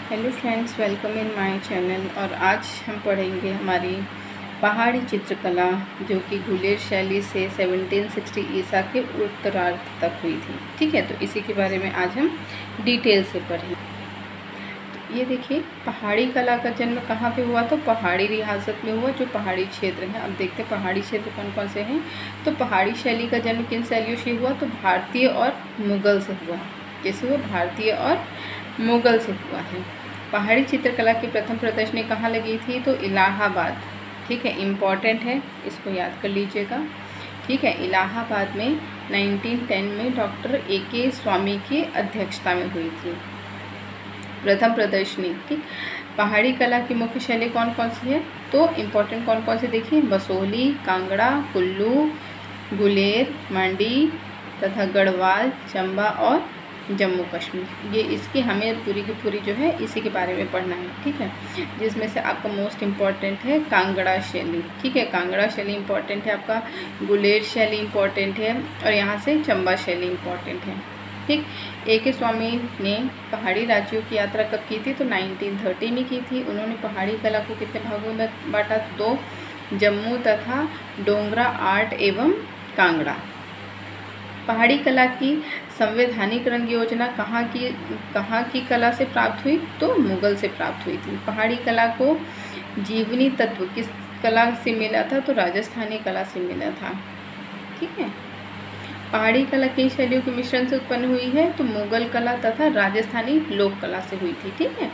Hello friends, welcome in my channel. और आज हम पढ़ेंगे हमारी पहाड़ी चित्रकला जो कि गुलेर शैली से 1760 ईसा के उत्तरार्ध तक हुई थी। ठीक है, तो इसी के बारे में आज हम डिटेल से पढ़ेंगे। तो ये देखिए, पहाड़ी कला का जन्म कहाँ पे हुआ? तो पहाड़ी रियासत में हुआ, जो पहाड़ी क्षेत्र है। अब देखते हैं पहाड़ी क्षेत्र कौन कौन से हैं। तो पहाड़ी शैली का जन्म किन शैलियों से हुआ? तो भारतीय और मुग़ल से हुआ। कैसे हुआ? भारतीय और मुग़ल से हुआ है। पहाड़ी चित्रकला की प्रथम प्रदर्शनी कहाँ लगी थी? तो इलाहाबाद। ठीक है, इम्पॉर्टेंट है, इसको याद कर लीजिएगा। ठीक है, इलाहाबाद में 1910 में डॉक्टर A.K. स्वामी की अध्यक्षता में हुई थी प्रथम प्रदर्शनी। ठीक, पहाड़ी कला की मुख्य शैली कौन कौन सी है? तो इम्पॉर्टेंट कौन कौन से देखिए, बसोहली, कांगड़ा, कुल्लू, गुलेर, मांडी तथा गढ़वाल, चंबा और जम्मू कश्मीर। ये इसकी हमें पूरी की पूरी जो है इसी के बारे में पढ़ना है। ठीक है, जिसमें से आपका मोस्ट इम्पॉर्टेंट है कांगड़ा शैली। ठीक है, कांगड़ा शैली इम्पॉर्टेंट है, आपका गुलेर शैली इम्पॉर्टेंट है और यहाँ से चंबा शैली इम्पॉर्टेंट है। ठीक, A.K. स्वामी ने पहाड़ी राज्यों की यात्रा कब की थी? तो 1930 में की थी। उन्होंने पहाड़ी कला को कितने भागों में बांटा? दो, जम्मू तथा डोंगरा आर्ट एवं कांगड़ा। पहाड़ी कला की संवैधानिक रंग योजना कहाँ की कला से प्राप्त हुई? तो मुग़ल से प्राप्त हुई थी। पहाड़ी कला को जीवनी तत्व किस कला से मिला था? तो राजस्थानी कला से मिला था। ठीक है, पहाड़ी कला किन शैलियों के मिश्रण से उत्पन्न हुई है? तो मुग़ल कला तथा राजस्थानी लोक कला से हुई थी। ठीक है,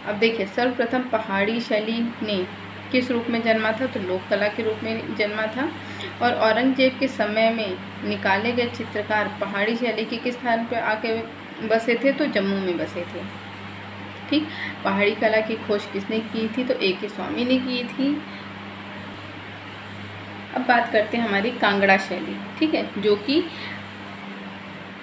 अब देखिए, सर्वप्रथम पहाड़ी शैली ने किस रूप में जन्मा था? तो लोक कला के रूप में जन्मा था। और औरंगजेब के समय में निकाले गए चित्रकार पहाड़ी शैली के किस स्थान पर आके बसे थे? तो जम्मू में बसे थे। ठीक, पहाड़ी कला की खोज किसने की थी? तो A.K. स्वामी ने की थी। अब बात करते हैं हमारी कांगड़ा शैली। ठीक है, जो कि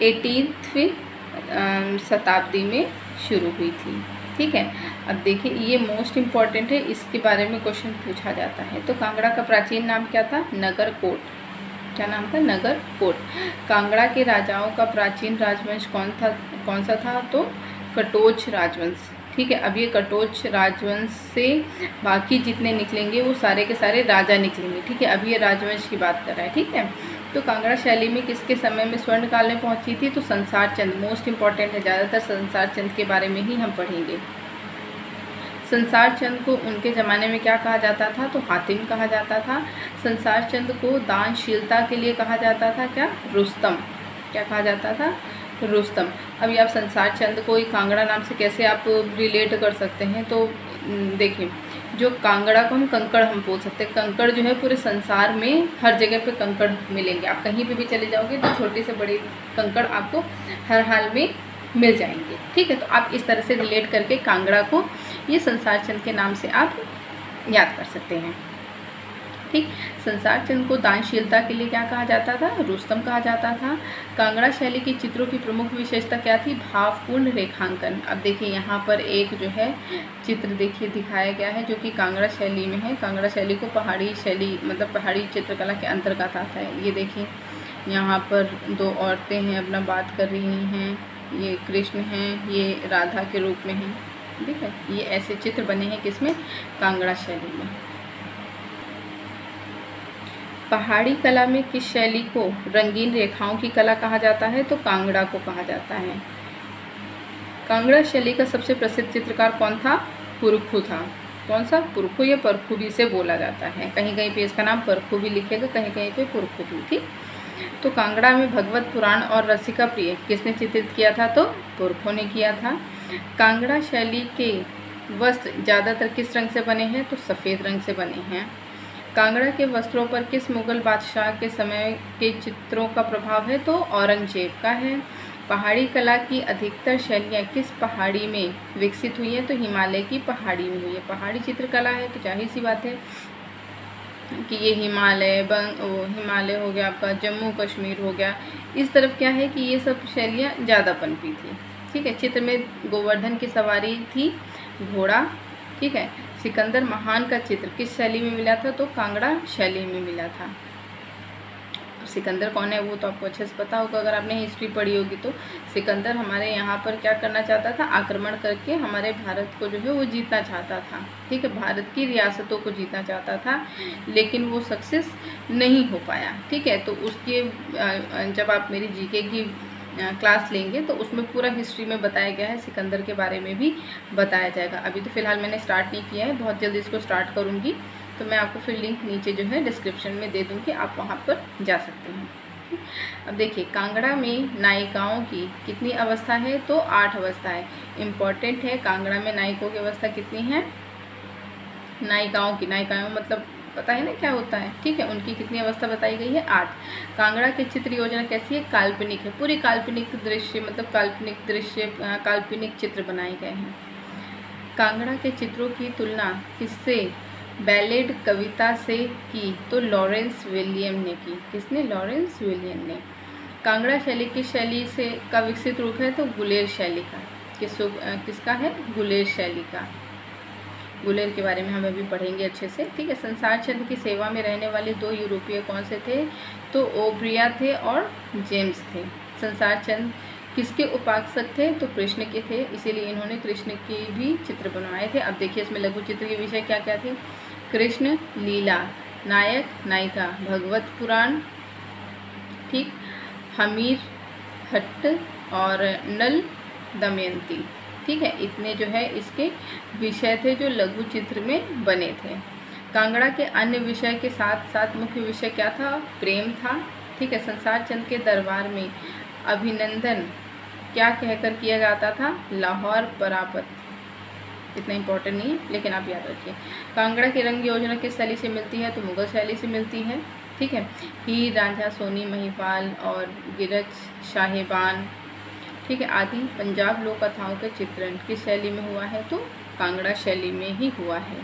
18वीं शताब्दी में शुरू हुई थी। ठीक है, अब देखिए, ये मोस्ट इम्पॉर्टेंट है, इसके बारे में क्वेश्चन पूछा जाता है। तो कांगड़ा का प्राचीन नाम क्या था? नगरकोट। क्या नाम था? नगरकोट। कांगड़ा के राजाओं का प्राचीन राजवंश कौन सा था? तो कटोच राजवंश। ठीक है, अब ये कटोच राजवंश से बाकी जितने निकलेंगे वो सारे के सारे राजा निकलेंगे। ठीक है, अब ये राजवंश की बात कर रहा है। ठीक है, तो कांगड़ा शैली में किसके समय में स्वर्ण काल में पहुंची थी? तो संसार चंद। मोस्ट इम्पॉर्टेंट है, ज़्यादातर संसार चंद के बारे में ही हम पढ़ेंगे। संसार चंद को उनके ज़माने में क्या कहा जाता था? तो हातिम कहा जाता था। संसार चंद को दानशीलता के लिए कहा जाता था क्या? रुस्तम। क्या कहा जाता था? रुस्तम। अभी आप संसार चंद को कांगड़ा नाम से कैसे आप रिलेट कर सकते हैं? तो देखिए, जो कांगड़ा को हम कंकड़ हम बोल सकते हैं। कंकड़ जो है पूरे संसार में हर जगह पे कंकड़ मिलेंगे। आप कहीं पे भी चले जाओगे तो छोटे से बड़े कंकड़ आपको हर हाल में मिल जाएंगे। ठीक है, तो आप इस तरह से रिलेट करके कांगड़ा को ये संसार चंद के नाम से आप याद कर सकते हैं। ठीक, संसार चंद को दानशीलता के लिए क्या कहा जाता था? रुस्तम कहा जाता था। कांगड़ा शैली की चित्रों की प्रमुख विशेषता क्या थी? भावपूर्ण रेखांकन। अब देखिए, यहाँ पर एक जो है चित्र देखिए दिखाया गया है जो कि कांगड़ा शैली में है। कांगड़ा शैली को पहाड़ी शैली मतलब पहाड़ी चित्रकला के अंतर्गत आता है। ये देखिए, यहाँ पर दो औरतें हैं, अपना बात कर रही हैं। ये कृष्ण हैं, ये राधा के रूप में हैं। ठीक है, ये ऐसे चित्र बने हैं किसमें? कांगड़ा शैली में। पहाड़ी कला में किस शैली को रंगीन रेखाओं की कला कहा जाता है? तो कांगड़ा को कहा जाता है। कांगड़ा शैली का सबसे प्रसिद्ध चित्रकार कौन था? पुरखू था। कौन सा? पुरखू या परखू भी इसे बोला जाता है। कहीं कहीं पे इसका नाम परखू भी लिखेगा, कहीं कहीं पे पुरखू भी। ठीक, तो कांगड़ा में भगवत पुराण और रसिका प्रिय किसने चित्रित किया था? तो पुरखू ने किया था। कांगड़ा शैली के वस्त्र ज़्यादातर किस रंग से बने हैं? तो सफ़ेद रंग से बने हैं। कांगड़ा के वस्त्रों पर किस मुग़ल बादशाह के समय के चित्रों का प्रभाव है? तो औरंगजेब का है। पहाड़ी कला की अधिकतर शैलियाँ किस पहाड़ी में विकसित हुई हैं? तो हिमालय की पहाड़ी में हुई है। पहाड़ी चित्रकला है तो जाहिर सी बात है कि ये हिमालय हो गया, आपका जम्मू कश्मीर हो गया, इस तरफ क्या है कि ये सब शैलियाँ ज़्यादा पनपी थी। ठीक है, चित्र में गोवर्धन की सवारी थी, घोड़ा। ठीक है, सिकंदर महान का चित्र किस शैली में मिला था? तो कांगड़ा शैली में मिला था। सिकंदर कौन है वो तो आपको अच्छे से पता होगा अगर आपने हिस्ट्री पढ़ी होगी तो। सिकंदर हमारे यहाँ पर क्या करना चाहता था, आक्रमण करके हमारे भारत को जो है वो जीतना चाहता था, ठीक है, भारत की रियासतों को जीतना चाहता था, लेकिन वो सक्सेस नहीं हो पाया, ठीक है। तो उसके जब आप मेरी जीके की क्लास लेंगे तो उसमें पूरा हिस्ट्री में बताया गया है, सिकंदर के बारे में भी बताया जाएगा। अभी तो फ़िलहाल मैंने स्टार्ट नहीं किया है, बहुत जल्दी इसको स्टार्ट करूँगी, तो मैं आपको फिर लिंक नीचे जो है डिस्क्रिप्शन में दे दूँगी, आप वहाँ पर जा सकते हैं। अब देखिए कांगड़ा में नायिकाओं की कितनी अवस्था है, तो 8 अवस्था है। इम्पॉर्टेंट है, कांगड़ा में नायिकों की अवस्था कितनी है, नायिकाओं की, नायिकाओं मतलब पता है ना क्या होता है, ठीक है, उनकी कितनी अवस्था बताई गई है, 8। कांगड़ा की चित्र योजना कैसी है, काल्पनिक है, पूरी काल्पनिक दृश्य, मतलब काल्पनिक दृश्य, काल्पनिक चित्र बनाए गए हैं। कांगड़ा के चित्रों की तुलना किससे, बैलेड कविता से की, तो लॉरेंस विलियम ने की। किसने, लॉरेंस विलियम ने। कांगड़ा शैली किस शैली से का विकसित रूप है, तो गुलेर शैली का। किसका है, गुलेर शैली का। गुलेर के बारे में हम अभी पढ़ेंगे अच्छे से, ठीक है। संसार चंद की सेवा में रहने वाले 2 यूरोपीय कौन से थे, तो ओब्रिया थे और जेम्स थे। संसार चंद किसके उपासक थे, तो कृष्ण के थे, इसीलिए इन्होंने कृष्ण के भी चित्र बनवाए थे। अब देखिए इसमें लघु चित्र के विषय क्या क्या थे, कृष्ण लीला, नायक नायिका, भगवत पुराण, ठीक, हमीर हट्ट और नल दमयंती, ठीक है। इतने जो है इसके विषय थे जो लघु चित्र में बने थे। कांगड़ा के अन्य विषय के साथ साथ मुख्य विषय क्या था, प्रेम था, ठीक है। संसार चंद के दरबार में अभिनंदन क्या कहकर किया जाता था, लाहौर परापत। इतना इम्पोर्टेंट नहीं है लेकिन आप याद रखिए। कांगड़ा की रंग योजना किस शैली से मिलती है, तो मुगल शैली से मिलती है, ठीक है। हीर रांझा, सोनी महिपाल और गिरज साहेबान, ठीक है, आदि पंजाब लोक कथाओं के चित्रण किस शैली में हुआ है, तो कांगड़ा शैली में ही हुआ है।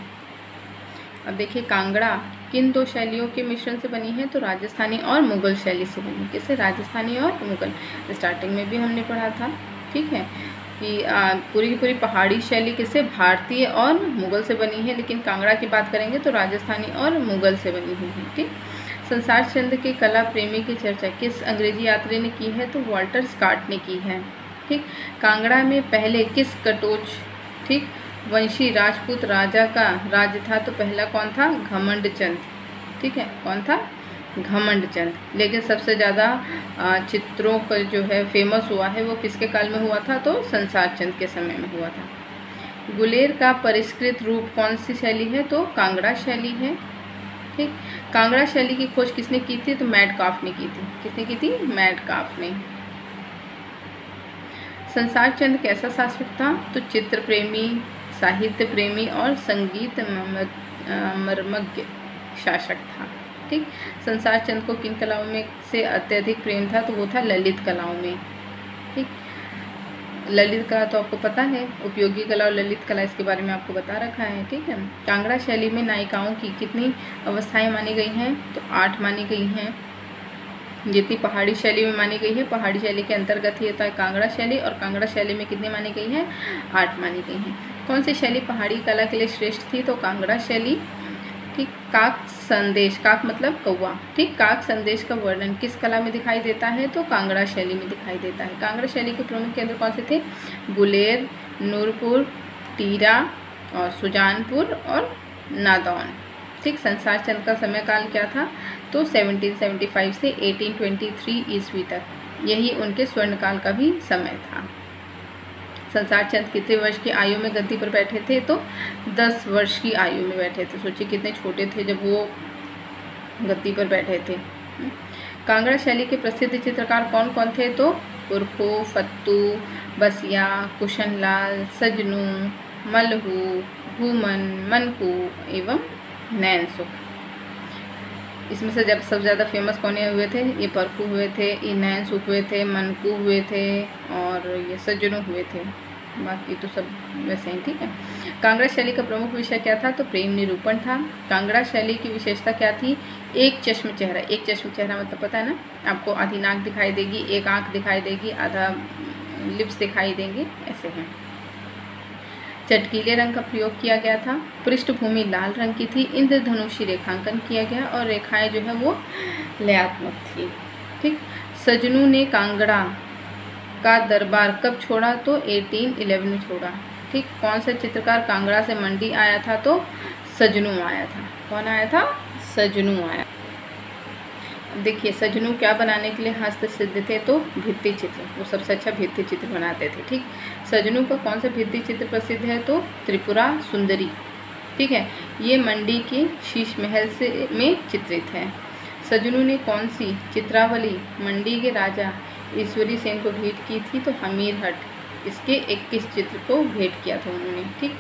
अब देखिए कांगड़ा किन 2 शैलियों के मिश्रण से बनी है, तो राजस्थानी और मुगल शैली से बनी। किससे, राजस्थानी और मुगल। स्टार्टिंग में भी हमने पढ़ा था, ठीक है, कि पूरी की पूरी पहाड़ी शैली किससे, भारतीय और मुगल से बनी है, लेकिन कांगड़ा की बात करेंगे तो राजस्थानी और मुगल से बनी हुई है, ठीक। संसार चंद के कला प्रेमी की चर्चा किस अंग्रेजी यात्री ने की है, तो वॉल्टर स्कॉट ने की है, ठीक। कांगड़ा में पहले किस कटोच, ठीक, वंशी राजपूत राजा का राज था, तो पहला कौन था, घमंड चंद, ठीक है, कौन था, घमंड चंद। लेकिन सबसे ज़्यादा चित्रों का जो है फेमस हुआ है वो किसके काल में हुआ था, तो संसार चंद के समय में हुआ था। गुलेर का परिष्कृत रूप कौन सी शैली है, तो कांगड़ा शैली है, ठीक। कांगड़ा शैली की खोज किसने की थी, तो मेटकाफ ने की थी। किसने की थी, मेटकाफ ने। संसार चंद कैसा शासक था, तो चित्र प्रेमी, साहित्य प्रेमी और संगीत मर्मज्ञ शासक था, ठीक। संसार चंद को किन कलाओं में से अत्यधिक प्रेम था, तो वो था ललित कलाओं में, ठीक। ललित कला तो आपको पता है, उपयोगी कला और ललित कला, इसके बारे में आपको बता रखा है, ठीक है। कांगड़ा शैली में नायिकाओं की कितनी अवस्थाएं मानी गई हैं, तो 8 मानी गई हैं। जितनी पहाड़ी शैली में मानी गई है, पहाड़ी शैली के अंतर्गत ही होता है कांगड़ा शैली, और कांगड़ा शैली में कितनी मानी गई है, 8 मानी गई हैं। कौन सी शैली पहाड़ी कला के लिए श्रेष्ठ थी, तो कांगड़ा शैली, ठीक। काक संदेश, काक मतलब कौवा, ठीक, काक संदेश का वर्णन किस कला में दिखाई देता है, तो कांगड़ा शैली में दिखाई देता है। कांगड़ा शैली के प्रमुख केंद्र कौन से थे, गुलेर, नूरपुर, टीरा और सुजानपुर और नादौन, ठीक। संसार चंद का समय काल क्या था, तो 1775 से 1823 ईस्वी तक, यही उनके स्वर्णकाल का भी समय था। संसार चंद कितने वर्ष की आयु में गद्दी पर बैठे थे, तो 10 वर्ष की आयु में बैठे थे। सोचिए कितने छोटे थे जब वो गद्दी पर बैठे थे। कांगड़ा शैली के प्रसिद्ध चित्रकार कौन कौन थे, तो पुरखो, फत्तू, बसिया, कुशनलाल, सजनू, मलहू, भूमन, मनकू एवं नैनसुख। इसमें से जब सबसे ज़्यादा फेमस कौन हुए थे, ये परखू हुए थे, ये नैनसुख हुए थे, मनकू हुए थे और ये सज्जनों हुए थे, बाकी तो सब वैसे ही, ठीक है। कांगड़ा शैली का प्रमुख विषय क्या था, तो प्रेम निरूपण था। कांगड़ा शैली की विशेषता क्या थी, एक चश्म चेहरा। एक चश्म चेहरा मतलब पता है ना आपको, आधी नाक दिखाई देगी, एक आँख दिखाई देगी, आधा लिप्स दिखाई देंगे, ऐसे हैं। चटकीले रंग का प्रयोग किया गया था। पृष्ठभूमि लाल रंग की थी। इंद्रधनुषी रेखांकन किया गया और रेखाएं जो है वो लयात्मक थी। ठीक। सजनू ने कांगड़ा का दरबार कब छोड़ा? तो 1811 में छोड़ा। ठीक। कौन सा चित्रकार कांगड़ा से मंडी आया था? तो सजनू आया था। कौन आया था? सजनू आया। देखिए सजनू क्या बनाने के लिए हस्त सिद्ध थे? तो भित्ति चित्र। वो सबसे अच्छा भित्ति चित्र बनाते थे। ठीक। सजनू का कौन सा भित्ति चित्र प्रसिद्ध है? तो त्रिपुरा सुंदरी। ठीक है। ये मंडी के शीश महल से में चित्रित है। सजनू ने कौन सी चित्रावली मंडी के राजा ईश्वरी सेन को भेंट की थी? तो हमीरहट। इसके 21 चित्र को भेंट किया था उन्होंने। ठीक।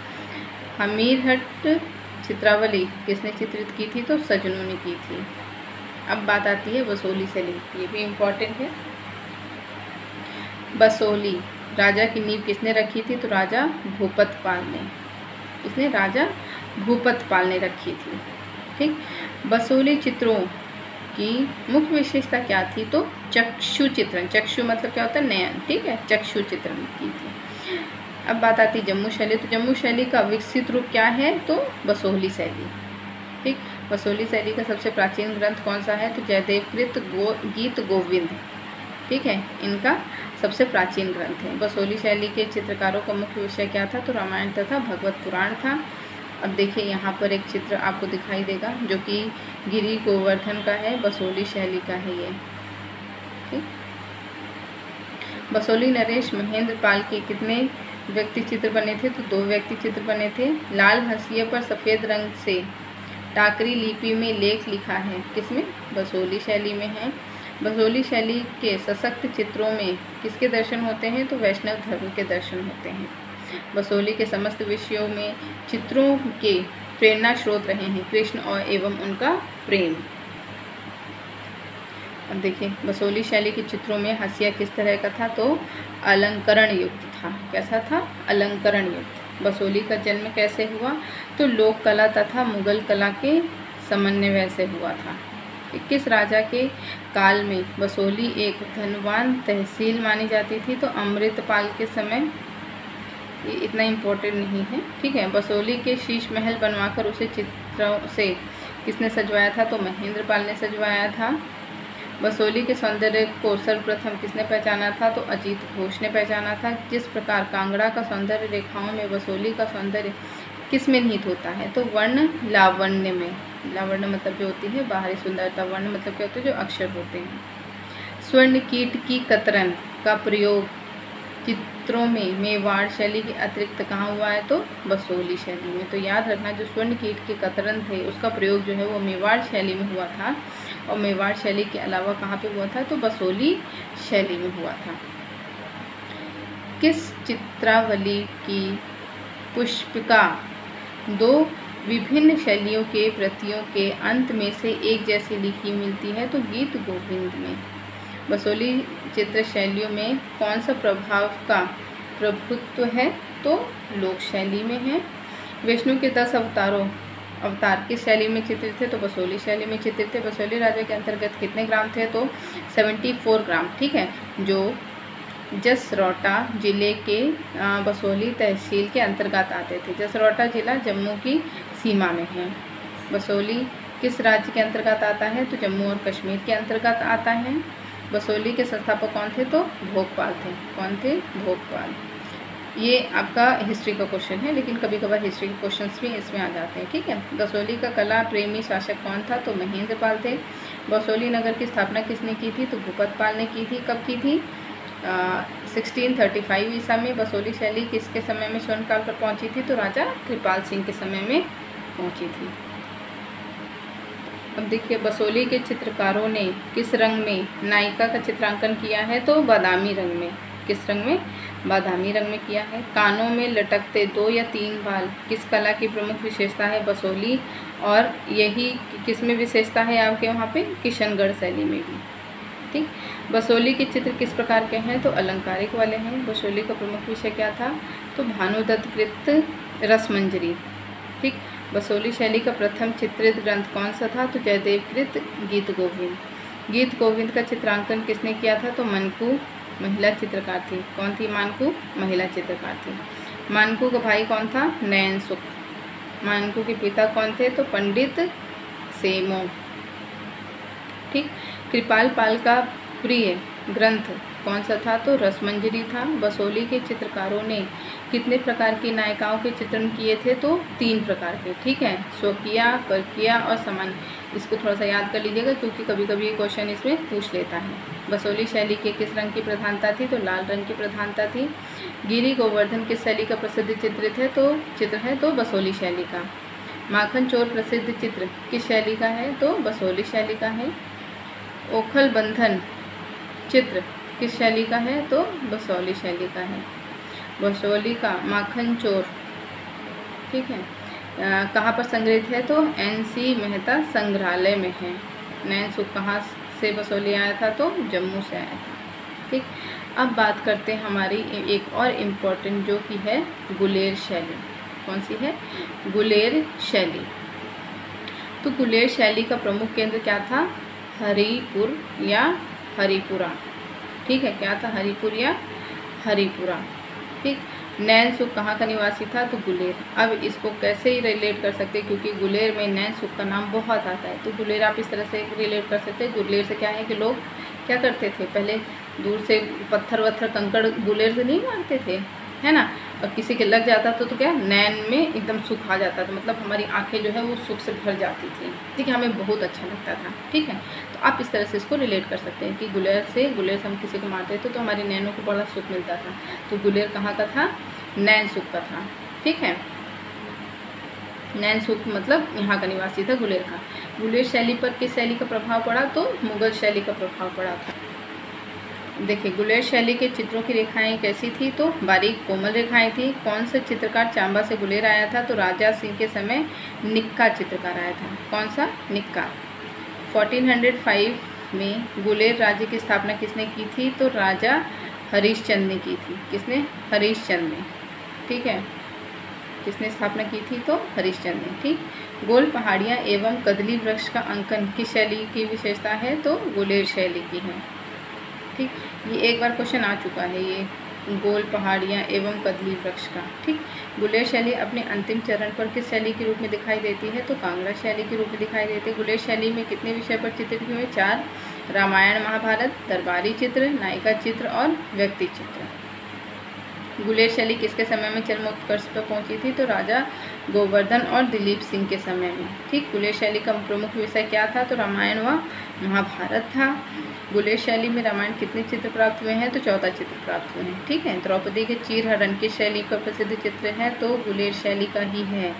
हमीरहट चित्रावली किसने चित्रित की थी? तो सजनू ने की थी। अब बात आती है बसोली शैली, ये भी इम्पोर्टेंट है। बसोली राजा की नींव किसने रखी थी? तो राजा भूपतपाल ने। किसने? राजा भूपतपाल ने रखी थी। ठीक। बसोली चित्रों की मुख्य विशेषता क्या थी? तो चक्षु चित्रण। चक्षु मतलब क्या होता है? नयन। ठीक है। चक्षु चित्रण की थी। अब बात आती है जम्मू शैली। तो जम्मू शैली का विकसित रूप क्या है? तो बसोली शैली। ठीक। बसोली शैली का सबसे प्राचीन ग्रंथ कौन सा है? तो जयदेवकृत गीत गोविंद। ठीक है। इनका सबसे प्राचीन ग्रंथ है। बसोली शैली के चित्रकारों का मुख्य विषय क्या था? तो रामायण तथा भगवत पुराण था। अब देखिए यहाँ पर एक चित्र आपको दिखाई देगा जो कि गिरी गोवर्धन का है, बसोली शैली का है ये। ठीक। बसोली नरेश महेंद्र पाल के कितने व्यक्ति चित्र बने थे? तो 2 व्यक्ति चित्र बने थे। लाल हंसिया पर सफ़ेद रंग से टाकरी लिपि में लेख लिखा है। किसमें? बसोली शैली में है। बसोली शैली के सशक्त चित्रों में किसके दर्शन होते हैं? तो वैष्णव धर्म के दर्शन होते हैं। बसोली के समस्त विषयों में चित्रों के प्रेरणा स्रोत रहे हैं कृष्ण और एवं उनका प्रेम। अब देखिए बसोली शैली के चित्रों में हाशिया किस तरह का था? तो अलंकरण युक्त था। कैसा था? अलंकरण युक्त। बसोली का जन्म कैसे हुआ? तो लोक कला तथा मुगल कला के समन्वय से हुआ था। किस राजा के काल में बसोली एक धनवान तहसील मानी जाती थी? तो अमृतपाल के समय। ये इतना इम्पोर्टेंट नहीं है। ठीक है। बसोली के शीश महल बनवाकर उसे चित्रों से किसने सजवाया था? तो महेंद्रपाल ने सजवाया था। बसोली के सौंदर्य को सर्वप्रथम किसने पहचाना था? तो अजीत घोष ने पहचाना था। जिस प्रकार कांगड़ा का सौंदर्य रेखाओं में बसोली का सौंदर्य किस में निहित होता है? तो वर्ण लावण्य में। लावण्य मतलब जो होती है बाहरी सुंदरता, वर्ण मतलब क्या होता है? जो अक्षर होते हैं। स्वर्ण कीट की कतरन का प्रयोग चित्रों में मेवाड़ शैली के अतिरिक्त कहाँ हुआ है? तो बसोली शैली में। तो याद रखना जो स्वर्ण कीट के कतरन थे उसका प्रयोग जो है वो मेवाड़ शैली में हुआ था और मेवाड़ शैली के अलावा कहाँ पे हुआ था? तो बसोली शैली में हुआ था। किस चित्रावली की पुष्पिका 2 विभिन्न शैलियों के प्रतियों के अंत में से एक जैसी लिखी मिलती है? तो गीत गोविंद में। बसोली चित्र शैलियों में कौन सा प्रभाव का प्रभुत्व है? तो लोक शैली में है। विष्णु के 10 अवतार किस शैली में चित्रित थे? तो बसोली शैली में चित्रित थे। बसोली राजा के अंतर्गत कितने ग्राम थे? तो 74 ग्राम। ठीक है। जो जसरोटा जिले के बसोली तहसील के अंतर्गत आते थे। जसरोटा जिला जम्मू की सीमा में है। बसोली किस राज्य के अंतर्गत आता है? तो जम्मू और कश्मीर के अंतर्गत आता है। बसोली के संस्थापक कौन थे? तो भोपाल थे। कौन थे? भोपाल। ये आपका हिस्ट्री का क्वेश्चन है, लेकिन कभी कभार हिस्ट्री के क्वेश्चंस भी इसमें आ जाते हैं। ठीक है। बसोली का कला प्रेमी शासक कौन था? तो महेंद्रपाल थे। बसोली नगर की स्थापना किसने की थी? तो भूपतपाल ने की थी। कब की थी? 1635 ईसा में। बसोली शैली किसके समय में स्वर्णकाल पर पहुंची थी? तो राजा कृपाल सिंह के समय में पहुंची थी। अब देखिए बसोली के चित्रकारों ने किस रंग में नायिका का चित्रांकन किया है? तो बादामी रंग में। किस रंग में? बादामी रंग में किया है। कानों में लटकते 2 या 3 बाल किस कला की प्रमुख विशेषता है? बसोली। और यही किस में विशेषता है आपके वहाँ पे? किशनगढ़ शैली में भी। ठीक। बसोली के चित्र किस प्रकार के हैं? तो अलंकारिक वाले हैं। बसोली का प्रमुख विषय क्या था? तो भानुदत्त कृत रसमंजरी। ठीक। बसोली शैली का प्रथम चित्रित ग्रंथ कौन सा था? तो जयदेवकृत गीत गोविंद। गीत गोविंद का चित्रांकन किसने किया था? तो मनकू महिला चित्रकार थी। कौन थी? मानकू महिला चित्रकार थी। मानकू का भाई कौन था? नैनसुख। मानकू के पिता कौन थे? तो पंडित सेमो। ठीक। कृपाल पाल का प्रिय ग्रंथ कौन सा था? तो रसमंजरी था। बसोली के चित्रकारों ने कितने प्रकार की नायिकाओं के चित्रण किए थे? तो 3 प्रकार के। ठीक है, स्वकीय, परकीय और सामान्य। इसको थोड़ा सा याद कर लीजिएगा क्योंकि कभी कभी ये क्वेश्चन इसमें पूछ लेता है। बसोली शैली के किस रंग की प्रधानता थी? तो लाल रंग की प्रधानता थी। गिरी गोवर्धन किस शैली का प्रसिद्ध चित्र है? तो बसोली शैली का। माखन चोर प्रसिद्ध चित्र किस शैली का है? तो बसोली शैली का है। ओखल बंधन चित्र किस शैली का है? तो बसोली शैली का है। बसोली का माखन चोर, ठीक है, कहाँ पर संग्रहित है? तो NC मेहता संग्रहालय में है। नैनसुख कहाँ से बसोली आया था? तो जम्मू से आया था। ठीक। अब बात करते हैं हमारी एक और इम्पोर्टेंट जो कि है गुलेर शैली। कौन सी है? गुलेर शैली। तो गुलेर शैली का प्रमुख केंद्र क्या था? हरिपुर या हरिपुरा। ठीक है, क्या था? हरिपुर या हरिपुरा। ठीक। नैनसुख कहाँ का निवासी था? तो गुलेर। अब इसको कैसे ही रिलेट कर सकते हैं क्योंकि गुलेर में नैनसुख का नाम बहुत आता है, तो गुलेर आप इस तरह से रिलेट कर सकते हैं। गुलेर से क्या है कि लोग क्या करते थे, पहले दूर से पत्थर वत्थर कंकड़ गुलेर से नहीं मारते थे, है ना, और किसी के लग जाता तो क्या नैन में एकदम सुख आ जाता था, मतलब हमारी आंखें जो है वो सुख से भर जाती थी। ठीक है, हमें बहुत अच्छा लगता था। ठीक है, तो आप इस तरह से इसको रिलेट कर सकते हैं कि गुलेर से हम किसी को मारते थे तो हमारी नैनों को बड़ा सुख मिलता था। तो गुलेर कहाँ का था? नैनसुख का था। ठीक है, नैनसुख मतलब यहाँ का निवासी था गुलेर का। गुलेर शैली पर किस शैली का प्रभाव पड़ा? तो मुगल शैली का प्रभाव पड़ा था। देखिए, गुलेर शैली के चित्रों की रेखाएं कैसी थी? तो बारीक कोमल रेखाएं थी। कौन सा चित्रकार चांबा से गुलेर आया था? तो राजा सिंह के समय निक्का चित्रकार आया था। कौन सा? निक्का। 1405 में गुलेर राज्य की स्थापना किसने की थी? तो राजा हरिश्चंद्र ने की थी। किसने? हरिश्चंद्र ने। ठीक है, किसने स्थापना की थी? तो हरिश्चंद्र ने। ठीक। गोल पहाड़ियाँ एवं कदली वृक्ष का अंकन किस शैली की विशेषता है? तो गुलेर शैली की है। ठीक, ये एक बार क्वेश्चन आ चुका है, ये गोल पहाड़ियाँ एवं कदली वृक्ष का। ठीक। गुलेर शैली अपने अंतिम चरण पर किस शैली के रूप में दिखाई देती है? तो कांगड़ा शैली के रूप में दिखाई देती है। गुलेर शैली में कितने विषय पर चित्रित हुए? 4। रामायण महाभारत, दरबारी चित्र, नायिका चित्र और व्यक्ति चित्र। गुलेर शैली किसके समय में चरमोत्कर्ष पर पहुंची थी? तो राजा गोवर्धन और दिलीप सिंह के समय में। ठीक। गुलेर शैली का प्रमुख विषय क्या था? तो रामायण व महाभारत था। गुलेर शैली में रामायण कितने चित्र प्राप्त हुए हैं? तो 14 चित्र प्राप्त हुए हैं। ठीक है। द्रौपदी के चीरहरण किस शैली का प्रसिद्ध चित्र है? तो गुलेर शैली का ही है।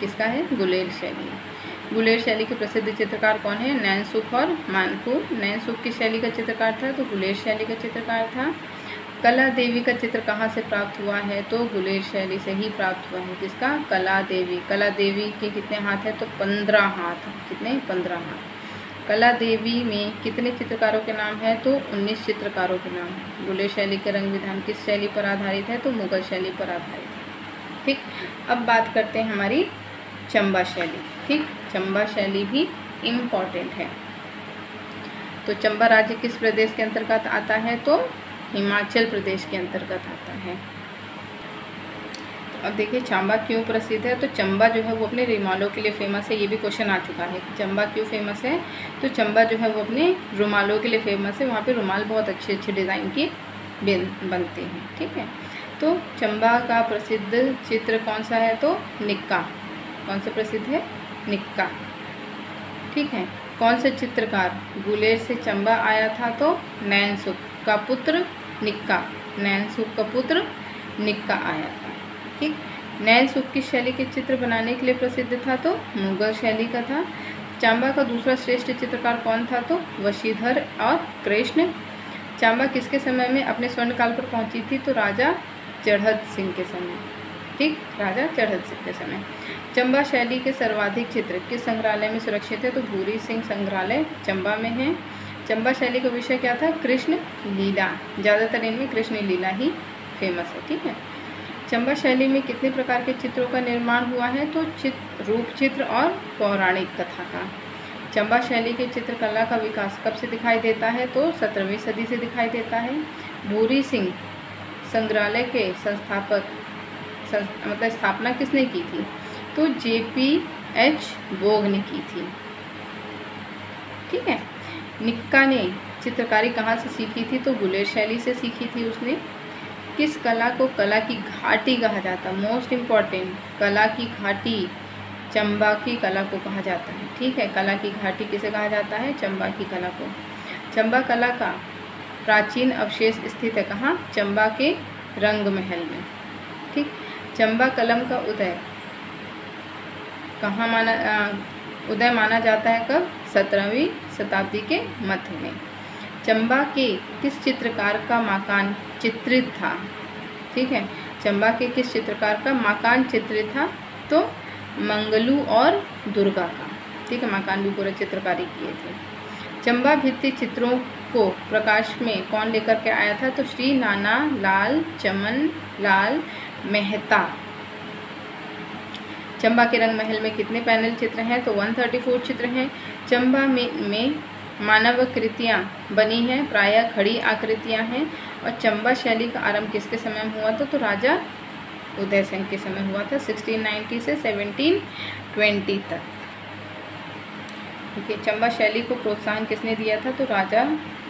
किसका है? गुलेर शैली। गुलेर शैली के प्रसिद्ध चित्रकार कौन है? नैनसुख और मानकू। नैनसुख किस शैली का चित्रकार था? तो गुलेर शैली का चित्रकार था। कला देवी का चित्र कहाँ से प्राप्त हुआ है? तो गुलेर शैली से ही प्राप्त हुआ है। किसका? कला देवी। कला देवी के कितने हाथ हैं? तो 15 हाथ। कितने? 15 हाथ। कला देवी में कितने चित्रकारों के नाम है? तो 19 चित्रकारों के नाम है। गुलेर शैली के रंग विधान किस शैली पर आधारित है? तो मुगल शैली पर आधारित है। ठीक। अब बात करते हैं हमारी चंबा शैली। ठीक, चंबा शैली भी इम्पॉर्टेंट है। तो चंबा राज्य किस प्रदेश के अंतर्गत आता है? तो हिमाचल प्रदेश के अंतर्गत आता है। तो अब देखिए चंबा क्यों प्रसिद्ध है? तो चंबा जो है वो अपने रुमालों के लिए फेमस है। ये भी क्वेश्चन आ चुका है कि चंबा क्यों फेमस है? तो चंबा जो है वो अपने रुमालों के लिए फेमस है। वहाँ पे रुमाल बहुत अच्छे अच्छे डिज़ाइन के बनते हैं। ठीक है, तो चंबा का प्रसिद्ध चित्र कौन सा है? तो निक्का। कौन सा प्रसिद्ध है? निक्का। ठीक है, कौन से चित्रकार गुलेर से चंबा आया था? तो नैनसुख का पुत्र निक्का। नैनसुख का पुत्र निक्का आया था। ठीक। नैनसुख किस शैली के चित्र बनाने के लिए प्रसिद्ध था? तो मुगल शैली का था। चंबा का दूसरा श्रेष्ठ चित्रकार कौन था? तो वशीधर और कृष्ण। चंबा किसके समय में अपने स्वर्णकाल पर पहुंची थी? तो राजा चढ़त सिंह के समय। ठीक, राजा चढ़त सिंह के समय। चंबा शैली के सर्वाधिक चित्र किस संग्रहालय में सुरक्षित है? तो भूरी सिंह संग्रहालय चंबा में है। चंबा शैली का विषय क्या था? कृष्ण लीला। ज़्यादातर इनमें कृष्ण लीला ही फेमस है। ठीक है, चंबा शैली में कितने प्रकार के चित्रों का निर्माण हुआ है? तो रूप चित्र और पौराणिक कथा का। चंबा शैली के चित्रकला का विकास कब से दिखाई देता है? तो 17वीं सदी से दिखाई देता है। भूरी सिंह संग्रहालय के संस्थापक मतलब स्थापना किसने की थी? तो JPH बोग ने की थी। ठीक है। निक्का ने चित्रकारी कहाँ से सीखी थी? तो गुलेर शैली से सीखी थी उसने। किस कला को कला की घाटी कहा जाता है? मोस्ट इम्पॉर्टेंट, कला की घाटी चंबा की कला को कहा जाता है। ठीक है, कला की घाटी किसे कहा जाता है? चंबा की कला को। चंबा कला का प्राचीन अवशेष स्थित है कहाँ? चंबा के रंग महल में। ठीक। चंबा कलम का उदय कहाँ उदय माना जाता है? कब? 17वीं शताब्दी के मध्य में। चंबा के किस चित्रकार का मकान चित्रित था? ठीक है, चंबा के किस चित्रकार का मकान चित्रित था? तो मंगलू और दुर्गा का। ठीक है, मकान भी पूरे चित्रकारी किए थे। चंबा भित्ति चित्रों को प्रकाश में कौन लेकर के आया था? तो श्री नाना लाल चमन लाल मेहता। चंबा के रंग महल में कितने पैनल चित्र हैं? तो 134 चित्र हैं। चंबा में मानवाकृतियाँ बनी हैं, प्रायः खड़ी आकृतियाँ हैं। और चंबा शैली का आरंभ किसके समय में हुआ था? तो राजा उदय सिंह के समय हुआ था, 1690 से 1720 तक। ठीक है, चंबा शैली को प्रोत्साहन किसने दिया था? तो राजा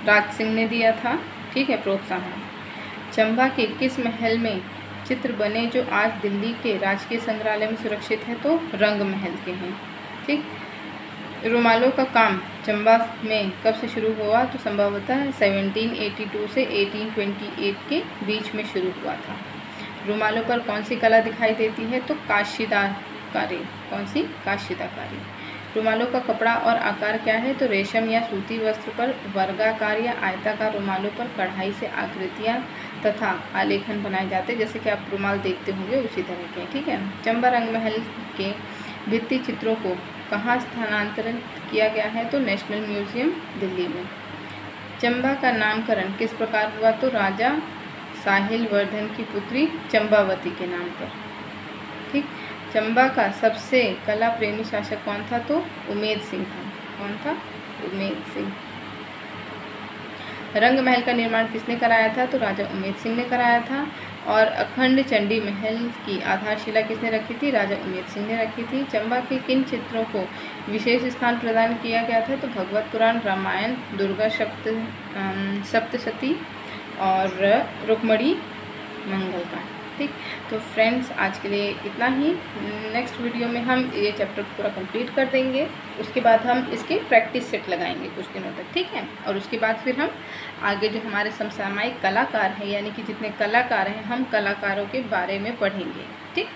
राज सिंह ने दिया था। ठीक है, प्रोत्साहन। चंबा के किस महल में चित्र बने जो आज दिल्ली के राजकीय संग्रहालय में सुरक्षित है? तो रंग महल के हैं। ठीक। रुमालों का काम चंबा में कब से शुरू हुआ? तो संभवतः 1782 से 1828 के बीच में शुरू हुआ था। रुमालों पर कौन सी कला दिखाई देती है? तो काशीदाकारी। कौन सी? काशीदाकारी। रुमालों का कपड़ा और आकार क्या है? तो रेशम या सूती वस्त्र पर वर्गाकार या आयताकार रुमालों पर कढ़ाई से आकृतियाँ तथा आलेखन बनाए जाते हैं, जैसे कि आप रुमाल देखते होंगे उसी तरह के। ठीक है। चंबा रंग महल के भित्ति चित्रों को कहाँ स्थानांतरित किया गया है? तो नेशनल म्यूजियम दिल्ली में। चंबा का नामकरण किस प्रकार हुआ? तो राजा साहिल वर्धन की पुत्री चंबावती के नाम पर। ठीक। चंबा का सबसे कला प्रेमी शासक कौन था? तो उमेद सिंह था। कौन था? उमेद सिंह। रंग महल का निर्माण किसने कराया था? तो राजा उमेद सिंह ने कराया था। और अखंड चंडी महल की आधारशिला किसने रखी थी? राजा उमेद सिंह ने रखी थी। चंबा के किन चित्रों को विशेष स्थान प्रदान किया गया था? तो भगवत पुराण, रामायण, दुर्गा सप्तशती और रुक्मणी मंगलकांड। ठीक। तो फ्रेंड्स, आज के लिए इतना ही। नेक्स्ट वीडियो में हम ये चैप्टर पूरा कंप्लीट कर देंगे। उसके बाद हम इसके प्रैक्टिस सेट लगाएंगे कुछ दिनों तक। ठीक है। और उसके बाद फिर हम आगे जो हमारे समसामयिक कलाकार हैं, यानी कि जितने कलाकार हैं, हम कलाकारों के बारे में पढ़ेंगे। ठीक।